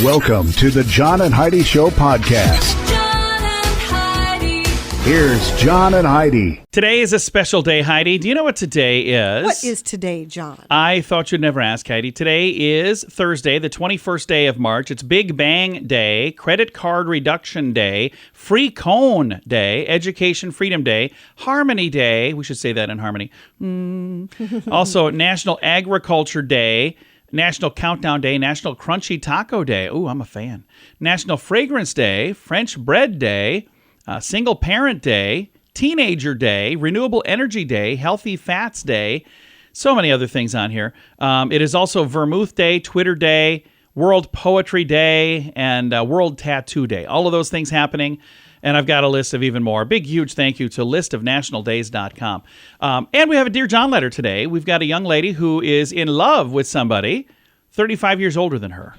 Welcome to the John and Heidi Show podcast. John and Heidi. Here's John and Heidi. Today is a special day, Heidi. Do you know what today is? What is today, John? I thought you'd never ask, Heidi. Today is Thursday, the 21st day of March. It's Big Bang Day, Credit Card Reduction Day, Free Cone Day, Education Freedom Day, Harmony Day. We should say that in harmony. Also, National Agriculture Day, National Countdown Day, National Crunchy Taco Day. Ooh, I'm a fan. National Fragrance Day, French Bread Day, Single Parent Day, Teenager Day, Renewable Energy Day, Healthy Fats Day. So many other things on here. It is also Vermouth Day, Twitter Day, World Poetry Day, and World Tattoo Day. All of those things happening. And I've got a list of even more. Big, huge thank you to listofnationaldays.com. And we have a Dear John letter today. We've got a young lady who is in love with somebody 35 years older than her.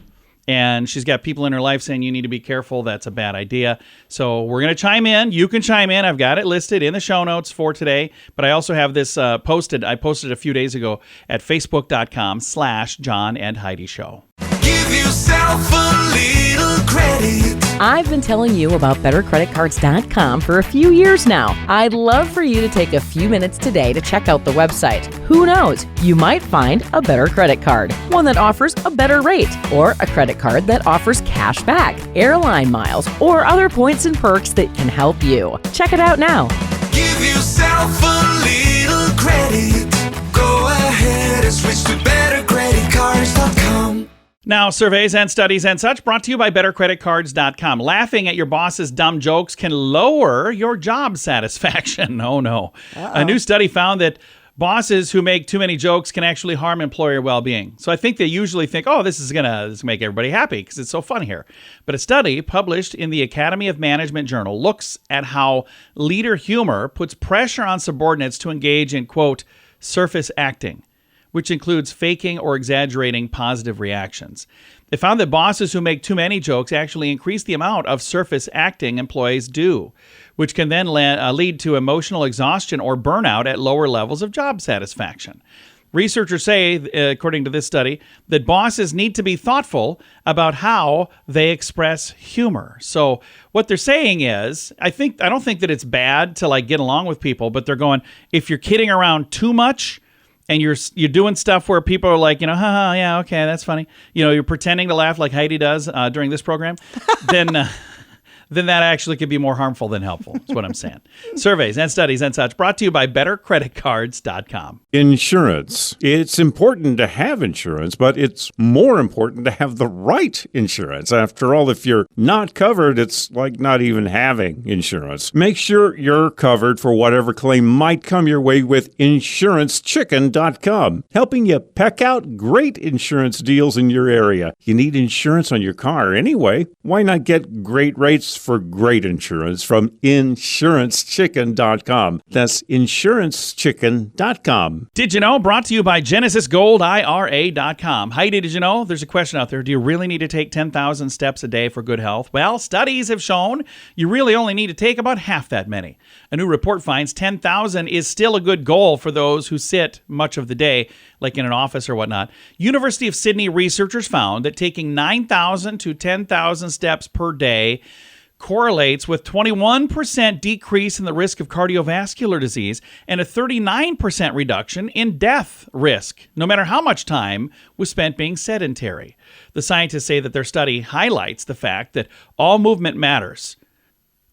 And she's got people in her life saying, you need to be careful. That's a bad idea. So we're going to chime in. You can chime in. I've got it listed in the show notes for today. But I also have this posted. I posted a few days ago at facebook.com/John and Heidi Show. Give yourself a little credit. I've been telling you about bettercreditcards.com for a few years now. I'd love for you to take a few minutes today to check out the website. Who knows? You might find a better credit card, one that offers a better rate, or a credit card that offers cash back, airline miles, or other points and perks that can help you. Check it out now. Give yourself a little credit. Go ahead and switch to bettercreditcards.com. Now, surveys and studies and such brought to you by bettercreditcards.com. Laughing at your boss's dumb jokes can lower your job satisfaction. Oh, no. A new study found that bosses who make too many jokes can actually harm employer well-being. So I think they usually think, oh, this is gonna make everybody happy because it's so fun here. But a study published in the Academy of Management Journal looks at how leader humor puts pressure on subordinates to engage in, quote, surface acting, which includes faking or exaggerating positive reactions. They found that bosses who make too many jokes actually increase the amount of surface acting employees do, which can then lead to emotional exhaustion or burnout at lower levels of job satisfaction. Researchers say, according to this study, that bosses need to be thoughtful about how they express humor. So what they're saying is, I don't think that it's bad to get along with people, but they're going, if you're kidding around too much, and you're doing stuff where people are like, haha, yeah, okay, that's funny. You're pretending to laugh like Heidi does during this program, then that actually could be more harmful than helpful. That's what I'm saying. Surveys and studies and such brought to you by bettercreditcards.com. Insurance. It's important to have insurance, but it's more important to have the right insurance. After all, if you're not covered, it's like not even having insurance. Make sure you're covered for whatever claim might come your way with insurancechicken.com, helping you peck out great insurance deals in your area. You need insurance on your car anyway. Why not get great rates for great insurance from insurancechicken.com. That's insurancechicken.com. Did you know? Brought to you by GenesisGoldIRA.com. Heidi, did you know? There's a question out there. Do you really need to take 10,000 steps a day for good health? Well, studies have shown you really only need to take about half that many. A new report finds 10,000 is still a good goal for those who sit much of the day, like in an office or whatnot. University of Sydney researchers found that taking 9,000 to 10,000 steps per day correlates with 21% decrease in the risk of cardiovascular disease and a 39% reduction in death risk, no matter how much time was spent being sedentary. The scientists say that their study highlights the fact that all movement matters.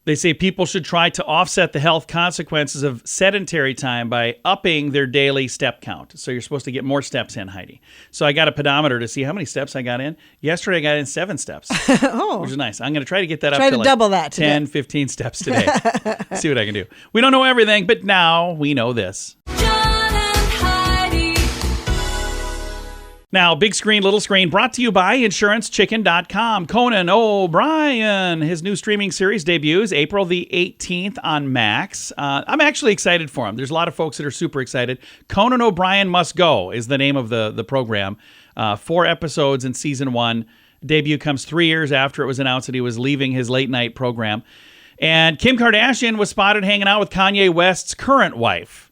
They say people should try to offset the health consequences of sedentary time by upping their daily step count. So you're supposed to get more steps in, Heidi. So I got a pedometer to see how many steps I got in. Yesterday I got in 7 steps, which is nice. I'm going to try to get that up to double that 10, 15 steps today. See what I can do. We don't know everything, but now we know this. Now, big screen, little screen, brought to you by InsuranceChicken.com. Conan O'Brien, his new streaming series debuts April the 18th on Max. I'm actually excited for him. There's a lot of folks that are super excited. Conan O'Brien Must Go is the name of the program. 4 episodes in season 1. Debut comes 3 years after it was announced that he was leaving his late night program. And Kim Kardashian was spotted hanging out with Kanye West's current wife.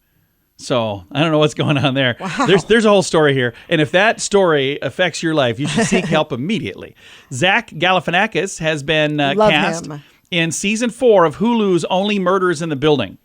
So I don't know what's going on there. Wow. There's a whole story here. And if that story affects your life, you should seek help immediately. Zach Galifianakis has been cast in season 4 of Hulu's Only Murders in the Building.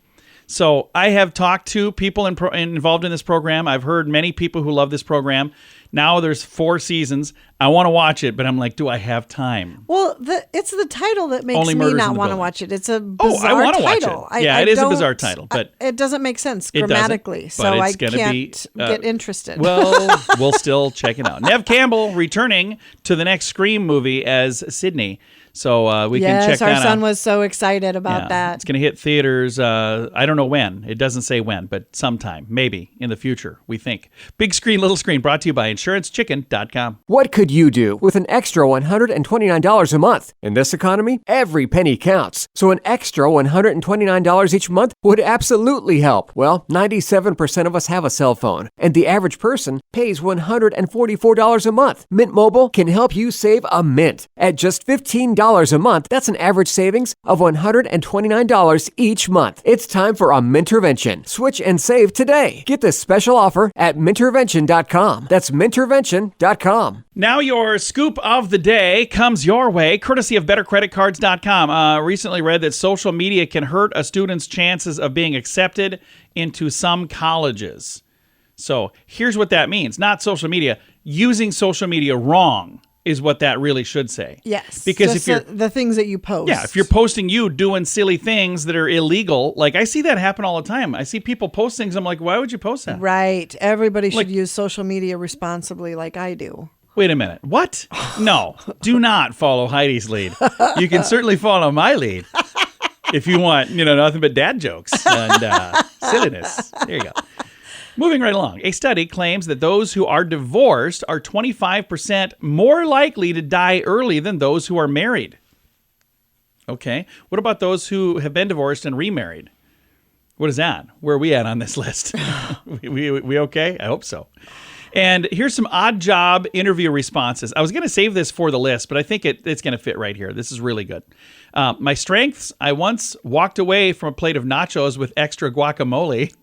So I have talked to people involved in this program. I've heard many people who love this program. Now there's 4 seasons. I want to watch it, but I'm like, do I have time? Well, it's the title that makes me not want to watch it. It's a bizarre I want to title. Watch it. It is a bizarre title, but it doesn't make sense grammatically, so I can't get interested. Well, we'll still check it out. Nev Campbell returning to the next Scream movie as Sydney. So we can check that out. Yes, our son was so excited about that. It's going to hit theaters, I don't know when. It doesn't say when, but sometime, maybe in the future, we think. Big Screen, Little Screen, brought to you by InsuranceChicken.com. What could you do with an extra $129 a month? In this economy, every penny counts. So an extra $129 each month would absolutely help. Well, 97% of us have a cell phone, and the average person pays $144 a month. Mint Mobile can help you save a mint. At just $15 a month, that's an average savings of $129 each month. It's time for a Mintervention. Switch and save today. Get this special offer at Mintervention.com. That's Mintervention.com. Now your scoop of the day comes your way, courtesy of BetterCreditCards.com. Recently read that social media can hurt a student's chances of being accepted into some colleges. So here's what that means. Not social media. Using social media wrong is what that really should say. Yes. Because just if you're the things that you post. Yeah, if you're posting you doing silly things that are illegal, like I see that happen all the time. I see people post things. I'm like, why would you post that? Right. Everybody should use social media responsibly like I do. Wait a minute. What? No, do not follow Heidi's lead. You can certainly follow my lead if you want, nothing but dad jokes and silliness. There you go. Moving right along, a study claims that those who are divorced are 25% more likely to die early than those who are married. Okay, what about those who have been divorced and remarried? What is that? Where are we at on this list? we okay? I hope so. And here's some odd job interview responses. I was going to save this for the list, but I think it's going to fit right here. This is really good. My strengths, I once walked away from a plate of nachos with extra guacamole.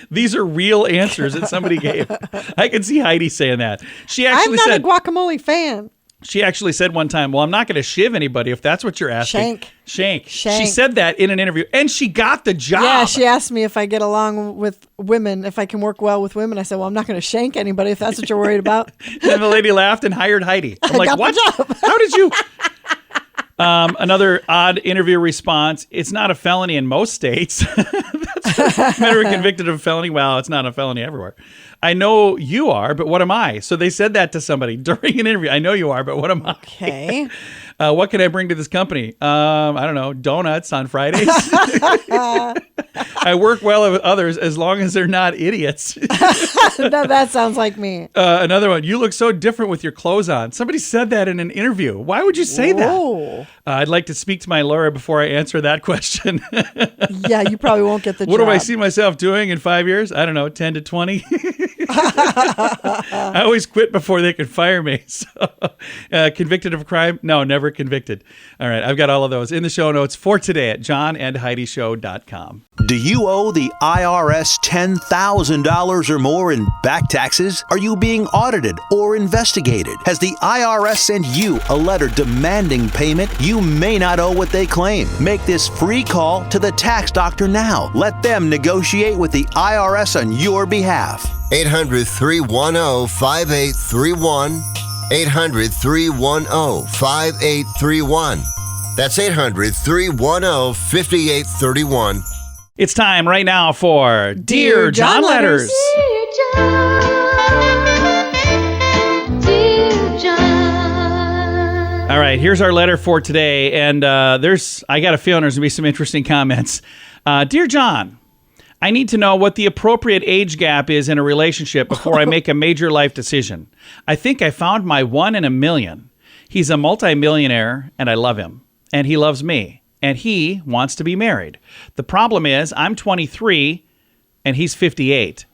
These are real answers that somebody gave. I can see Heidi saying that. I'm not a guacamole fan. She actually said one time, well, I'm not going to shiv anybody if that's what you're asking. Shank. She said that in an interview, and she got the job. Yeah, she asked me if I get along with women, if I can work well with women. I said, well, I'm not going to shank anybody if that's what you're worried about. And the lady laughed and hired Heidi. I'm like, what? How did you? Another odd interview response. It's not a felony in most states. Never convicted of a felony. Well, it's not a felony everywhere. I know you are, but what am I? So they said that to somebody during an interview. I know you are, but what am I? Okay. What can I bring to this company? I don't know, donuts on Fridays. I work well with others as long as they're not idiots. That sounds like me. Another one. You look so different with your clothes on. Somebody said that in an interview. Why would you say that? I'd like to speak to my lawyer before I answer that question. Yeah, you probably won't get the job. What do I see myself doing in 5 years? I don't know, 10 to 20. I always quit before they could fire me. So, convicted of a crime? No, never convicted. All right, I've got all of those in the show notes for today at johnandheidishow.com. Do you owe the IRS $10,000 or more in back taxes? Are you being audited or investigated? Has the IRS sent you a letter demanding payment? You may not owe what they claim. Make this free call to the tax doctor now. Let them negotiate with the IRS on your behalf. 800-310-5831. 800-310-5831. That's 800-310-5831. It's time right now for Dear John Letters. Dear John, Dear John. All right, here's our letter for today. And I got a feeling there's going to be some interesting comments. Dear John, I need to know what the appropriate age gap is in a relationship before I make a major life decision. I think I found my one in a million. He's a multimillionaire, and I love him. And he loves me. And he wants to be married. The problem is I'm 23, and he's 58.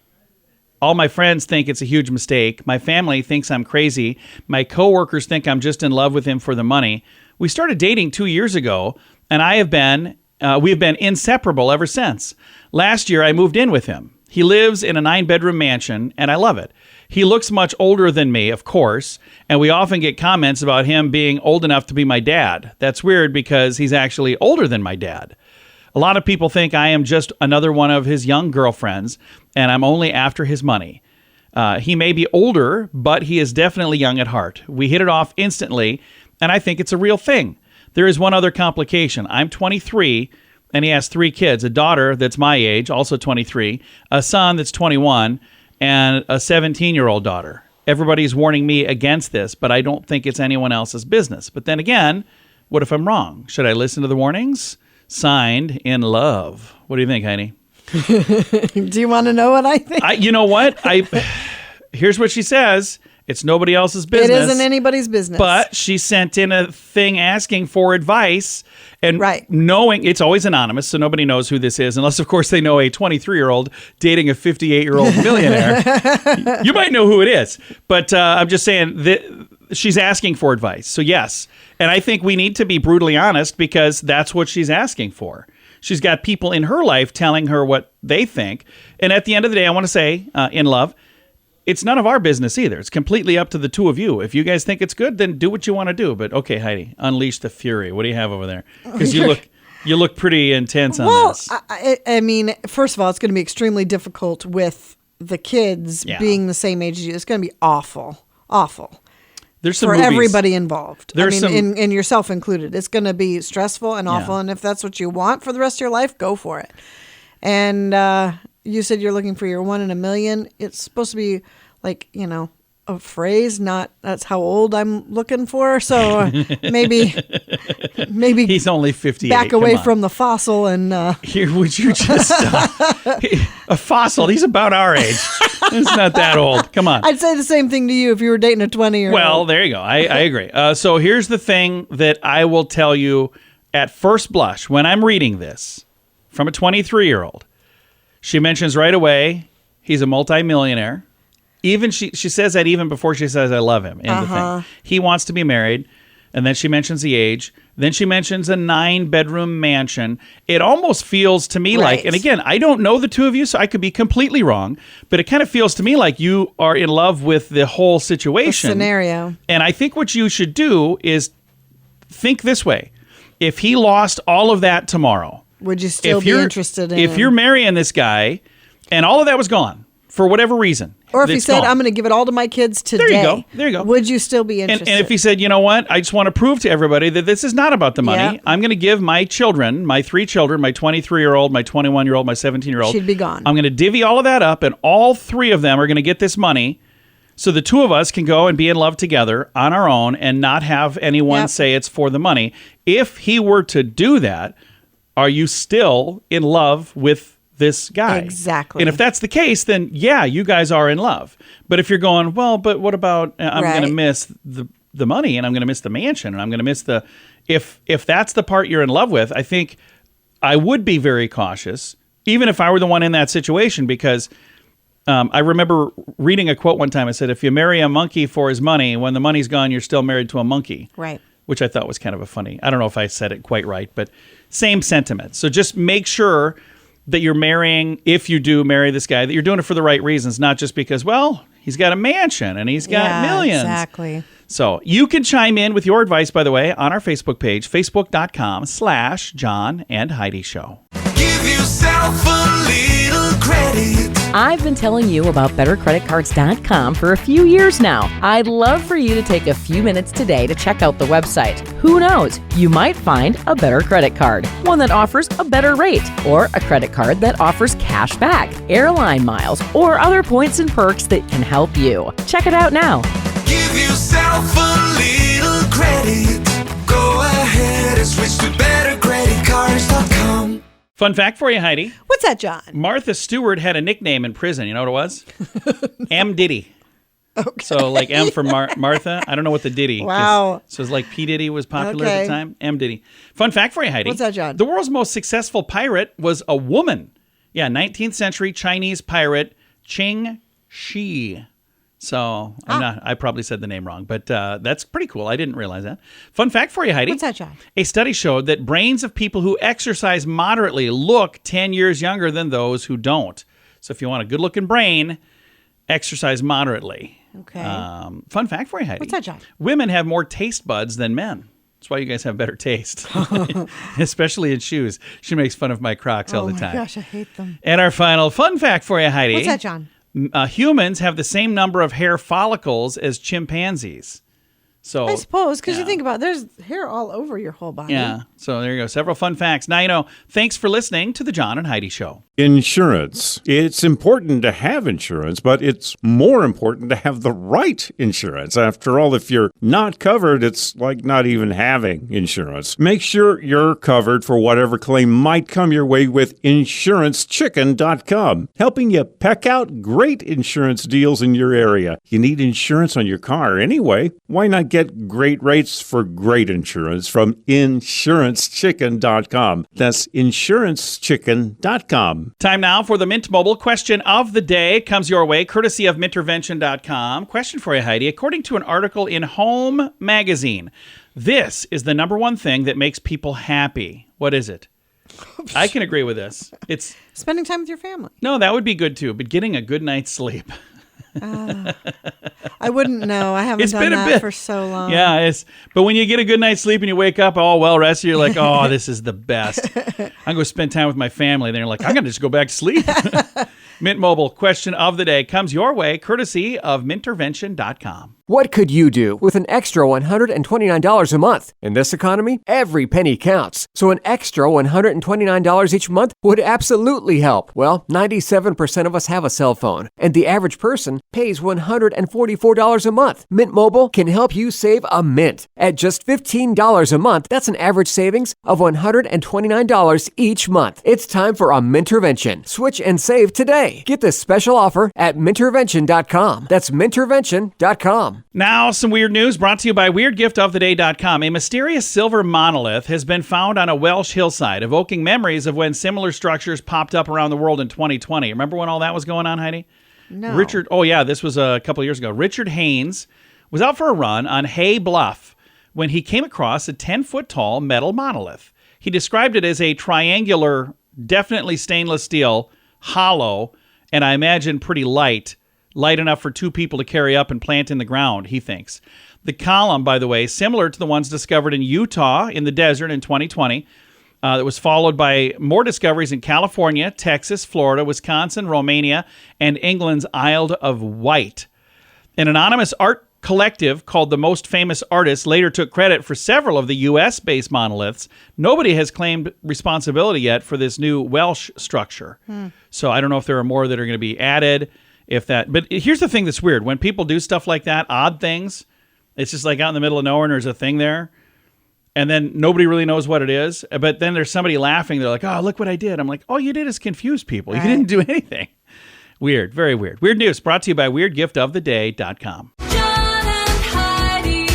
All my friends think it's a huge mistake. My family thinks I'm crazy. My coworkers think I'm just in love with him for the money. We started dating 2 years ago, and we have been inseparable ever since. Last year, I moved in with him. He lives in a 9-bedroom mansion, and I love it. He looks much older than me, of course, and we often get comments about him being old enough to be my dad. That's weird because he's actually older than my dad. A lot of people think I am just another one of his young girlfriends, and I'm only after his money. He may be older, but he is definitely young at heart. We hit it off instantly, and I think it's a real thing. There is one other complication. I'm 23, and he has 3 kids, a daughter that's my age, also 23, a son that's 21, and a 17-year-old daughter. Everybody's warning me against this, but I don't think it's anyone else's business. But then again, what if I'm wrong? Should I listen to the warnings? Signed, in love. What do you think, Heidi? Do you want to know what I think? You know what? Here's what she says. It's nobody else's business. It isn't anybody's business. But she sent in a thing asking for advice, and right. knowing it's always anonymous, so nobody knows who this is, unless, of course, they know a 23-year-old dating a 58-year-old millionaire. You might know who it is. But I'm just saying that she's asking for advice. So, yes. And I think we need to be brutally honest because that's what she's asking for. She's got people in her life telling her what they think. And at the end of the day, I want to say, in love, it's none of our business either. It's completely up to the two of you. If you guys think it's good, then do what you want to do. But okay, Heidi, unleash the fury. What do you have over there? Because you look pretty intense on this. Well, I mean, first of all, it's going to be extremely difficult with the kids being the same age as you. It's going to be awful. There's some for movies. Everybody involved. There's and yourself included. It's going to be stressful and awful. And if that's what you want for the rest of your life, go for it. And you said you're looking for your 1 in a million. It's supposed to be like, a phrase, not that's how old I'm looking for. So maybe he's only 58. Back away from the fossil and here, would you just a fossil? He's about our age. He's not that old. Come on. I'd say the same thing to you if you were dating a 20-year-old. Well, there you go. I agree. So here's the thing that I will tell you at first blush when I'm reading this from a 23-year-old. She mentions right away he's a multimillionaire. Even she says that even before she says I love him. The thing. He wants to be married, and then she mentions the age. Then she mentions a 9-bedroom mansion. It almost feels to me like, and again, I don't know the two of you, so I could be completely wrong, but it kind of feels to me like you are in love with the whole situation. The scenario. And I think what you should do is think this way. If he lost all of that tomorrow, would you still be interested in If you're marrying this guy and all of that was gone for whatever reason. Or if he said, I'm going to give it all to my kids today. There you go. Would you still be interested? And if he said, you know what, I just want to prove to everybody that this is not about the money. Yeah. I'm going to give my children, my 3 children, my 23-year-old, my 21-year-old, my 17-year-old. She'd be gone. I'm going to divvy all of that up, and all 3 of them are going to get this money. So the 2 of us can go and be in love together on our own and not have anyone say it's for the money. If he were to do that, are you still in love with this guy? Exactly. And if that's the case, then yeah, you guys are in love. But if you're going, well, but what about I'm going to miss the money and I'm going to miss the mansion and I'm going to miss the if that's the part you're in love with, I think I would be very cautious, even if I were the one in that situation, because I remember reading a quote one time. I said, if you marry a monkey for his money, when the money's gone, you're still married to a monkey. Right. Which I thought was kind of a funny. I don't know if I said it quite right, but same sentiment. So just make sure that you're marrying, if you do marry this guy, that you're doing it for the right reasons, not just because, well, he's got a mansion and he's got millions. Exactly. So you can chime in with your advice, by the way, on our Facebook page, facebook.com/John and Heidi Show. Give yourself a little credit. I've been telling you about bettercreditcards.com for a few years now. I'd love for you to take a few minutes today to check out the website. Who knows? You might find a better credit card, one that offers a better rate, or a credit card that offers cash back, airline miles, or other points and perks that can help you. Check it out now. Give yourself a little credit. Go ahead and switch to bettercreditcards.com. Fun fact for you, Heidi. What's that, John? Martha Stewart had a nickname in prison. You know what it was? M. Diddy. Okay. So like M for Martha. I don't know what the Diddy. Wow. So it's like P. Diddy was popular at the time. M. Diddy. Fun fact for you, Heidi. What's that, John? The world's most successful pirate was a woman. Yeah, 19th century Chinese pirate Qing Shi. So I probably said the name wrong, but that's pretty cool. I didn't realize that. Fun fact for you, Heidi. What's that, John? A study showed that brains of people who exercise moderately look 10 years younger than those who don't. So if you want a good-looking brain, exercise moderately. Okay. Fun fact for you, Heidi. What's that, John? Women have more taste buds than men. That's why you guys have better taste, especially in shoes. She makes fun of my Crocs all the time. Oh, my gosh, I hate them. And our final fun fact for you, Heidi. What's that, John? Humans have the same number of hair follicles as chimpanzees. So I suppose, because you think about it, there's hair all over your whole body. yeah. So there you go. Several fun facts. Now you know. Thanks for listening to the John and Heidi Show. Insurance. It's important to have insurance, but it's more important to have the right insurance. After all, if you're not covered, it's like not even having insurance. Make sure you're covered for whatever claim might come your way with InsuranceChicken.com, helping you peck out great insurance deals in your area. You need insurance on your car anyway. Why not get great rates for great insurance from InsuranceChicken.com? That's InsuranceChicken.com. Time now for the Mint Mobile question of the day. Comes your way courtesy of Mintervention.com. Question for you, Heidi. According to an article in Home Magazine, this is the number one thing that makes people happy. What is it? I can agree with this. It's spending time with your family. No, that would be good too, but getting a good night's sleep. I wouldn't know. I haven't done that for so long. Yeah, but when you get a good night's sleep and you wake up all well rested, you're like, oh, this is the best. I'm going to spend time with my family. Then you're like, I'm going to just go back to sleep. Mint Mobile question of the day comes your way courtesy of Mintervention.com. What could you do with an extra $129 a month? In this economy, every penny counts. So an extra $129 each month would absolutely help. Well, 97% of us have a cell phone, and the average person pays $144 a month. Mint Mobile can help you save a mint. At just $15 a month, that's an average savings of $129 each month. It's time for a Mintervention. Switch and save today. Get this special offer at Mintervention.com. That's Mintervention.com. Now, some weird news brought to you by WeirdGiftOfTheDay.com. A mysterious silver monolith has been found on a Welsh hillside, evoking memories of when similar structures popped up around the world in 2020. Remember when all that was going on, Heidi? No. This was a couple of years ago. Richard Haynes was out for a run on Hay Bluff when he came across a 10-foot tall metal monolith. He described it as a triangular, definitely stainless steel, hollow, and I imagine pretty light enough for two people to carry up and plant in the ground, he thinks. The column, by the way, similar to the ones discovered in Utah in the desert in 2020, that was followed by more discoveries in California, Texas, Florida, Wisconsin, Romania, and England's Isle of Wight. An anonymous art collective called The Most Famous Artists later took credit for several of the U.S.-based monoliths. Nobody has claimed responsibility yet for this new Welsh structure. So I don't know if there are more that are going to be added. But here's the thing that's weird. When people do stuff like that, odd things, it's just like out in the middle of nowhere and there's a thing there. And then nobody really knows what it is. But then there's somebody laughing. They're like, oh, look what I did. I'm like, all you did is confuse people. You didn't do anything. Weird. Very weird. Weird news brought to you by WeirdGiftOfTheDay.com. John and Heidi.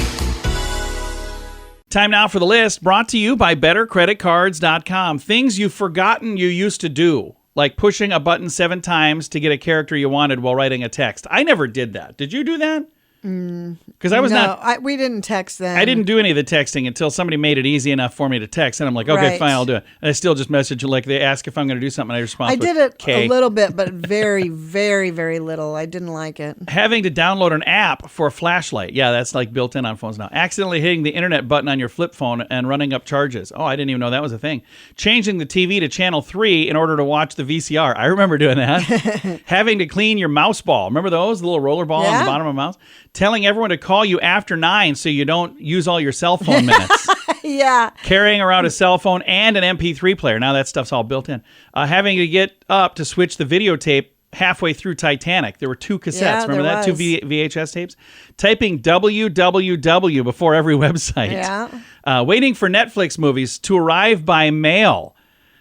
Time now for the list brought to you by BetterCreditCards.com. Things you've forgotten you used to do. Like pushing a button 7 times to get a character you wanted while writing a text. I never did that. Did you do that? Because I was we didn't text then. I didn't do any of the texting until somebody made it easy enough for me to text. And I'm like, okay, fine, I'll do it. And I still just message, like they ask if I'm going to do something. And I respond I with did it K. a little bit, but very, very, very little. I didn't like it. Having to download an app for a flashlight. Yeah, that's like built in on phones now. Accidentally hitting the internet button on your flip phone and running up charges. Oh, I didn't even know that was a thing. Changing the TV to channel 3 in order to watch the VCR. I remember doing that. Having to clean your mouse ball. Remember those? The little roller ball on the bottom of a mouse? Telling everyone to call you after 9 so you don't use all your cell phone minutes. Yeah. Carrying around a cell phone and an MP3 player. Now that stuff's all built in. Having to get up to switch the videotape halfway through Titanic. There were 2 cassettes. Yeah, Remember that? 2 VHS tapes. Typing www before every website. Yeah. Waiting for Netflix movies to arrive by mail.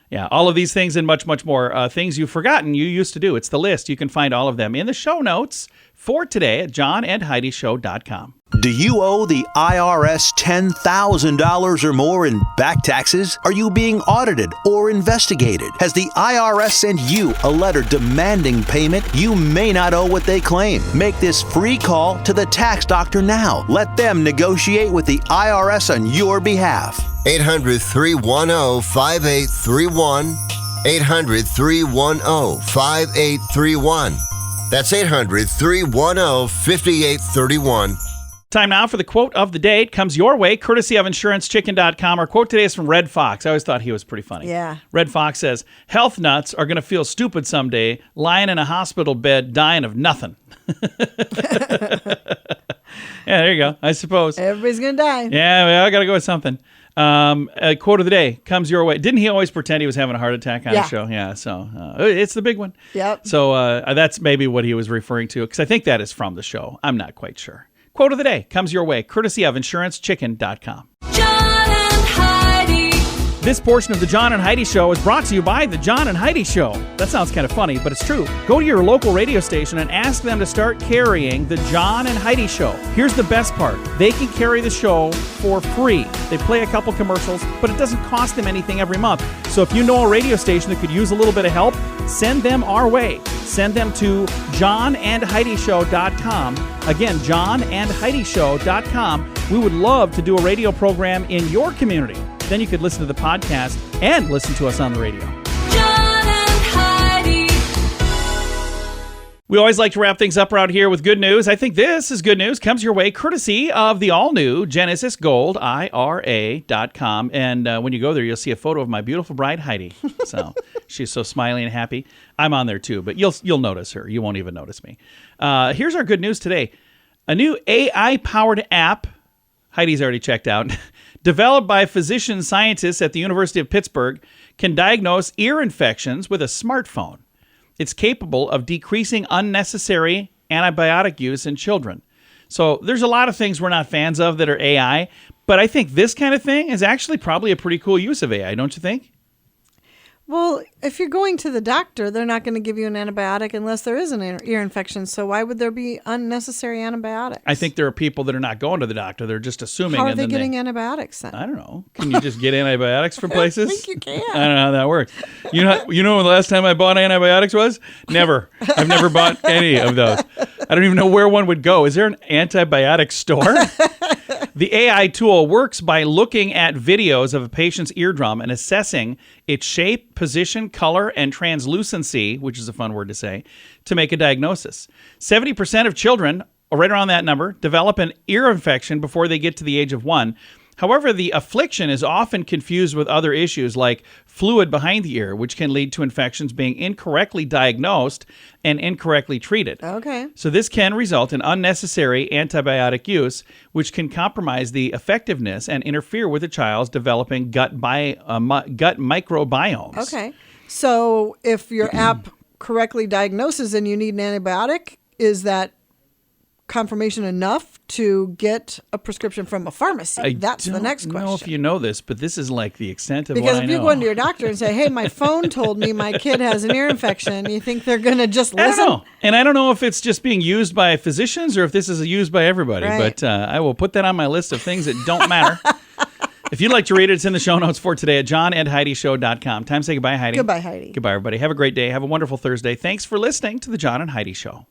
Yeah, all of these things and much, much more. Things you've forgotten you used to do. It's the list. You can find all of them in the show notes for today at johnandheidishow.com. Do you owe the IRS $10,000 or more in back taxes? Are you being audited or investigated? Has the IRS sent you a letter demanding payment? You may not owe what they claim. Make this free call to the tax doctor now. Let them negotiate with the IRS on your behalf. 800-310-5831. 800 310 5831. That's 800 310 5831. Time now for the quote of the day. It comes your way, courtesy of InsuranceChicken.com. Our quote today is from Red Fox. I always thought he was pretty funny. Yeah. Red Fox says, health nuts are going to feel stupid someday, lying in a hospital bed, dying of nothing. Yeah, there you go, I suppose. Everybody's going to die. Yeah, well, I got to go with something. A quote of the day comes your way. Didn't he always pretend he was having a heart attack on the show? Yeah, so it's the big one. Yep. So that's maybe what he was referring to, because I think that is from the show. I'm not quite sure. Quote of the day comes your way, courtesy of InsuranceChicken.com. John and Heidi. This portion of the John and Heidi Show is brought to you by the John and Heidi Show. That sounds kind of funny, but it's true. Go to your local radio station and ask them to start carrying the John and Heidi Show. Here's the best part. They can carry the show for free. They play a couple commercials, but it doesn't cost them anything every month. So if you know a radio station that could use a little bit of help, send them our way. Send them to johnandheidishow.com. Again, johnandheidishow.com. We would love to do a radio program in your community. Then you could listen to the podcast and listen to us on the radio. John and Heidi. We always like to wrap things up around here with good news. I think this is good news. Comes your way courtesy of the all-new Genesis Gold IRA.com. And when you go there, you'll see a photo of my beautiful bride, Heidi. So she's so smiley and happy. I'm on there too, but you'll notice her. You won't even notice me. Here's our good news today. A new AI-powered app, Heidi's already checked out, developed by physician scientists at the University of Pittsburgh, can diagnose ear infections with a smartphone. It's capable of decreasing unnecessary antibiotic use in children. So there's a lot of things we're not fans of that are AI, but I think this kind of thing is actually probably a pretty cool use of AI, don't you think? Well, if you're going to the doctor, they're not going to give you an antibiotic unless there is an ear infection. So why would there be unnecessary antibiotics? I think there are people that are not going to the doctor. They're just assuming. How are and they then getting antibiotics then? I don't know. Can you just get antibiotics from places? I think you can. I don't know how that works. You know when the last time I bought antibiotics was? Never. I've never bought any of those. I don't even know where one would go. Is there an antibiotic store? The AI tool works by looking at videos of a patient's eardrum and assessing its shape, position, color, and translucency, which is a fun word to say, to make a diagnosis. 70% of children, or right around that number, develop an ear infection before they get to the age of 1. However, the affliction is often confused with other issues like fluid behind the ear, which can lead to infections being incorrectly diagnosed and incorrectly treated. Okay. So this can result in unnecessary antibiotic use, which can compromise the effectiveness and interfere with a child's developing gut microbiomes. Okay. So if your app correctly diagnoses and you need an antibiotic, is that confirmation enough to get a prescription from a pharmacy? That's the next question. I don't know if you know this, but this is like the extent of because what I know. if you go into your doctor and say, hey, my phone told me my kid has an ear infection, you think they're going to just listen? I don't know. And I don't know if it's just being used by physicians or if this is used by everybody. Right. But I will put that on my list of things that don't matter. If you'd like to read it, it's in the show notes for today at johnandheidishow.com. Time to say goodbye, Heidi. Goodbye, Heidi. Goodbye, everybody. Have a great day. Have a wonderful Thursday. Thanks for listening to the John and Heidi Show.